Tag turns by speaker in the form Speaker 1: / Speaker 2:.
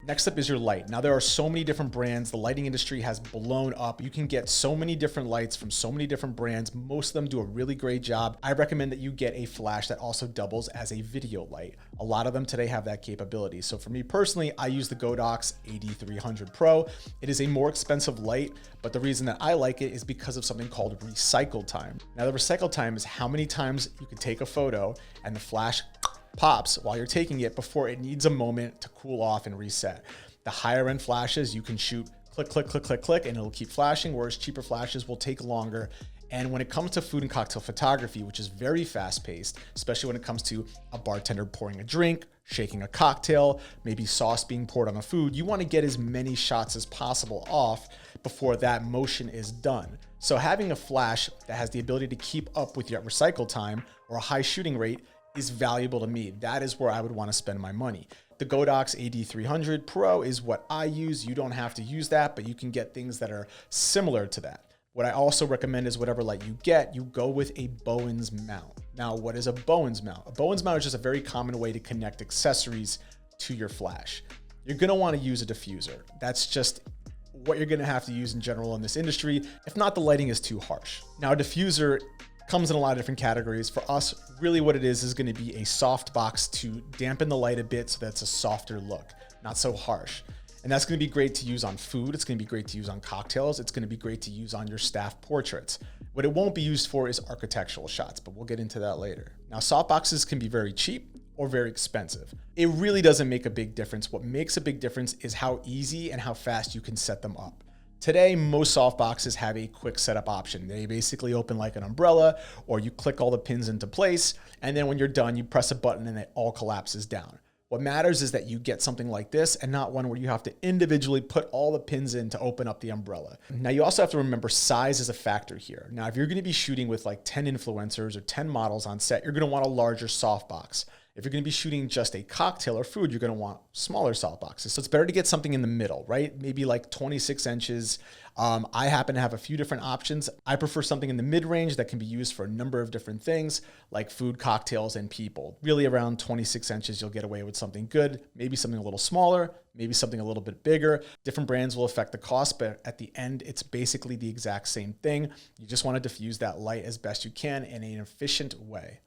Speaker 1: Next up is your light. Now there are so many different brands. The lighting industry has blown up. You can get so many different lights from so many different brands. Most of them do a really great job. I recommend that you get a flash that also doubles as a video light. A lot of them today have that capability. So for me personally, I use the Godox AD300 Pro. It is a more expensive light, but the reason that I like it is because of something called recycle time. Now the recycle time is how many times you can take a photo and the flash pops while you're taking it before it needs a moment to cool off and reset. The higher end flashes, you can shoot click, click, click, click, click, and it'll keep flashing, whereas cheaper flashes will take longer. And when it comes to food and cocktail photography, which is very fast paced, especially when it comes to a bartender pouring a drink, shaking a cocktail, maybe sauce being poured on a food, you want to get as many shots as possible off before that motion is done. So having a flash that has the ability to keep up with your recycle time or a high shooting rate is valuable to me. That is where I would want to spend my money. The Godox AD300 Pro is what I use. You don't have to use that, but you can get things that are similar to that. What I also recommend is whatever light you get, you go with a Bowens mount. Now, what is a Bowens mount? A Bowens mount is just a very common way to connect accessories to your flash. You're going to want to use a diffuser. That's just what you're going to have to use in general in this industry. If not, the lighting is too harsh. Now, a diffuser comes in a lot of different categories. For us, really what it is going to be a soft box to dampen the light a bit so that it's a softer look, not so harsh. And that's going to be great to use on food. It's going to be great to use on cocktails. It's going to be great to use on your staff portraits. What it won't be used for is architectural shots, but we'll get into that later. Now, soft boxes can be very cheap or very expensive. It really doesn't make a big difference. What makes a big difference is how easy and how fast you can set them up. Today, most softboxes have a quick setup option. They basically open like an umbrella, or you click all the pins into place, and then when you're done, you press a button and it all collapses down. What matters is that you get something like this and not one where you have to individually put all the pins in to open up the umbrella. Now, you also have to remember size is a factor here. Now, if you're going to be shooting with like 10 influencers or 10 models on set, you're going to want a larger softbox. If you're going to be shooting just a cocktail or food, you're going to want smaller softboxes. So it's better to get something in the middle, right? Maybe like 26 inches. I happen to have a few different options. I prefer something in the mid-range that can be used for a number of different things like food, cocktails, and people. Really around 26 inches, you'll get away with something good, maybe something a little smaller, maybe something a little bit bigger. Different brands will affect the cost, but at the end, it's basically the exact same thing. You just want to diffuse that light as best you can in an efficient way.